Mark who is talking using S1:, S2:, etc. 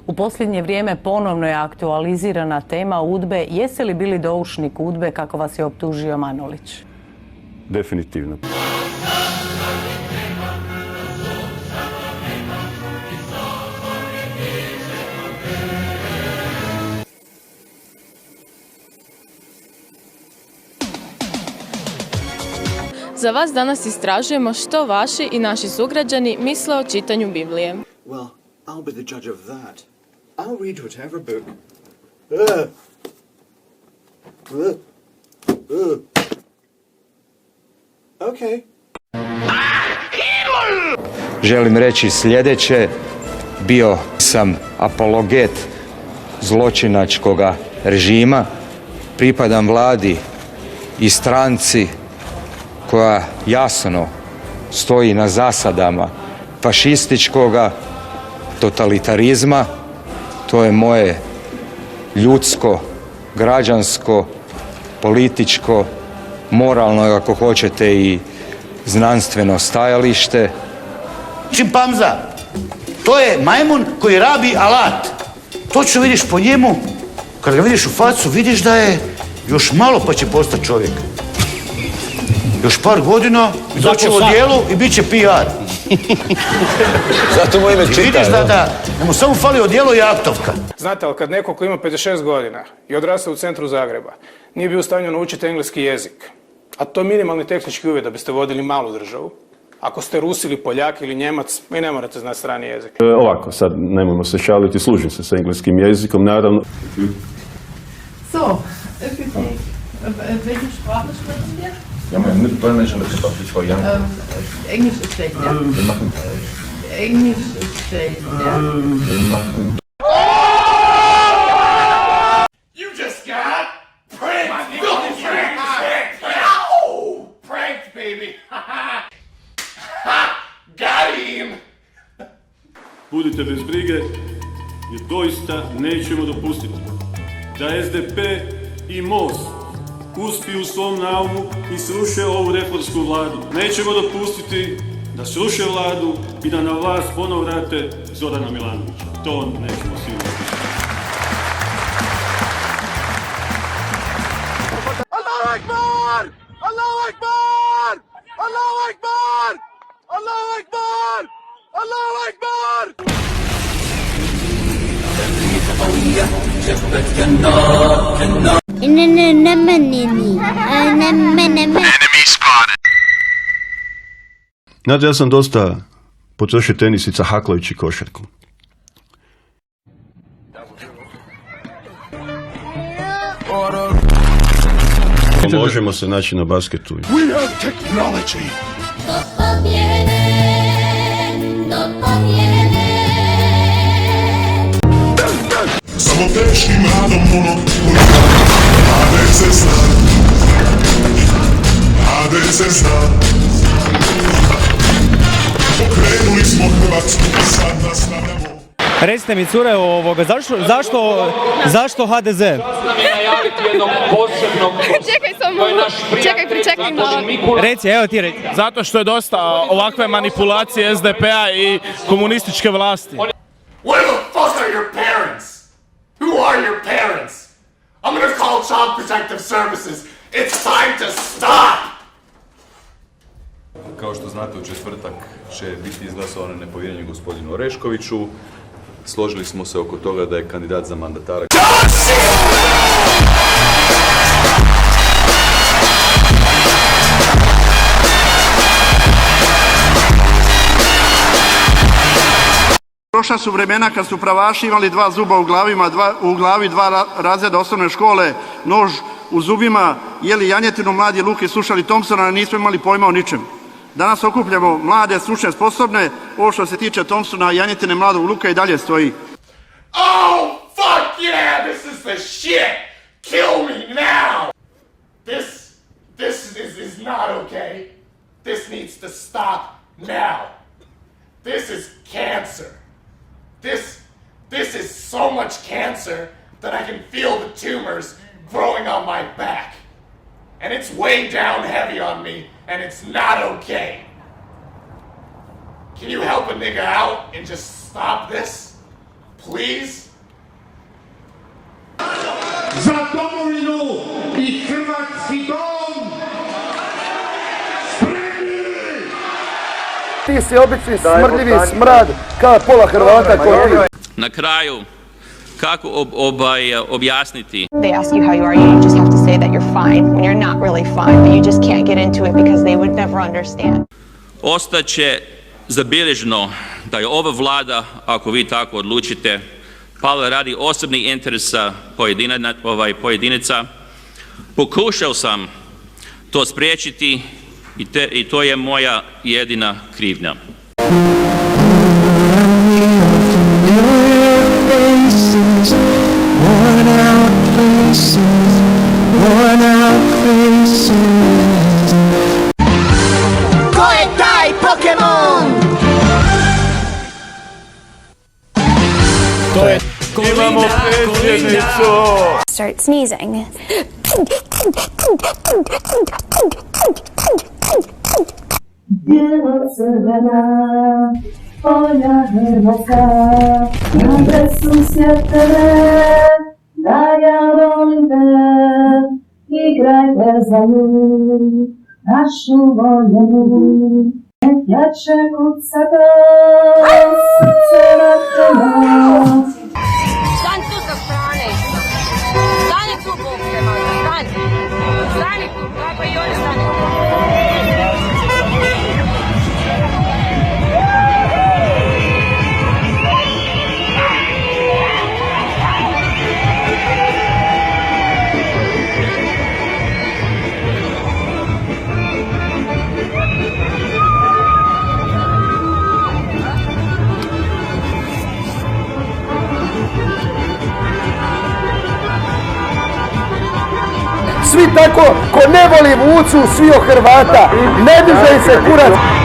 S1: U posljednje vrijeme ponovno je aktualizirana tema UDBE. Jeste li bili doušnik UDBE kako vas je optužio Manolić?
S2: Definitivno.
S3: Za vas danas istražujemo što vaši i naši sugrađani misle o čitanju Biblije.
S4: Well, I'll be the judge of that. I'll read whatever book. Okay.
S5: Želim reći sljedeće, bio sam apologet zločinačkoga režima, pripadam vladi i stranci koja jasno stoji na zasadama fašističkoga totalitarizma. To je moje ljudsko, građansko, političko, moralno, ako hoćete, i znanstveno stajalište.
S6: Čimpanza, to je majmun koji rabi alat. Točno vidiš po njemu, kad ga vidiš u facu, vidiš da je još malo pa će postati čovjek. Još par godina, doći u odijelu i bit će PR.
S5: Zato mu ime čita.
S6: Vidiš da mu samo fali odijelo i aktovka.
S7: Znate, ali kad neko ko ima 56 godina i odrastao u centru Zagreba, nije bio u stanju naučiti engleski jezik, a to je minimalni tehnički uvjet da biste vodili malu državu. Ako ste Rus ili Poljak ili Njemac, vi ne morate znati strani jezik.
S2: Ovako, sad nemojmo se šaliti, služim se sa engleskim jezikom, naravno.
S8: So, if you take, welche Sprache sprechen wir?
S9: Ja, mein Dolmetscher mit Sprachlich vor Jahren.
S8: Englisch ist schlecht, ja.
S9: Wir machen.
S8: Englisch ist schlecht, ja.
S9: Wir machen.
S10: You just got pranked! Filthy pranked! Ow! Pranked, baby! Got him!
S11: Budite bez brige, jer doista nećemo dopustiti da SDP i MOST uspiju u svom naumu i sruše ovu reformsku vladu. Nećemo dopustiti da sruše vladu i da na vlast ponovo vrate Zorana Milanovića. To nećemo sigurno dopustiti.
S10: Allahu Akbar! Allahu Akbar! Allahu Akbar! Allahu Akbar! Allahu Akbar!
S2: Znate, ja sam dosta potrošio tenisica haklajući košarku. Možemo se naći na basketu.
S10: We have technology! Samo teškim radom HDZ zna, HDZ zna. Pokrenuli smo Hrvatsku, sad nastavljamo.
S12: Recite mi, cure, zašto HDZ?
S13: Najaviti jednog posebnog
S3: Čekaj samo, pričekaj.
S12: Reci, evo ti reci.
S7: Zato što je dosta ovakve manipulacije SDP-a i komunističke vlasti.
S10: Where the fuck are your parents? Who are your parents? I'm gonna call Child Protective Services. It's time to stop!
S9: Kao što znate, u četvrtak će biti izglasovano nepovjerenje gospodinu Oreškoviću. Složili smo se oko toga da je kandidat za mandatara.
S14: Prošla su vremena kad su pravaši imali dva zuba u glavi, dva razreda osnovne škole, nož u zubima, jeli janjetinu, mladi luk i slušali Thompsona, a nismo imali pojma o ničem. Danas okupljamo mlade, stručne, sposobne. Ovo što se tiče Thompsona, janjetine, mladog luka i dalje stoji.
S10: Oh, fuck yeah! This is the shit! Kill me now! This is not okay. This needs to stop now. This is cancer. This is so much cancer that I can feel the tumors growing on my back. And it's way down heavy on me, and it's not okay. Can you help a nigga out and just stop this? Please?
S11: Za domovinu i hrvatski dom!
S14: Ti si obični smrdljivi smrad kao pola Hrvata koji ti.
S13: Na kraju, kako objasniti?
S8: They ask you how you are, you just have to say that you're fine when you're not really fine, but you just can't get into it because they would never understand.
S13: Ostaće zabilježeno da je ova vlada, ako vi tako odlučite, pala radi osobnih interesa pojedinaca. Pokušao sam to spriječiti i to je moja jedina krivnja.
S10: Ko je taj Pokemon?
S11: To je imamo predsjednicu!
S15: Start sneezing.
S16: Bijelo crvena, polja Hrvatska, nade su svjetove, da ja volim te, igrajte za nju, našu voljenu, nek jače kucate, srce vatreno.
S17: Stani tu sa strane, stani tu Pokemon, stani tu, kako i oni stani.
S14: Svi tako, ko ne voli Vucu, svi o Hrvata, ne diže se kurac.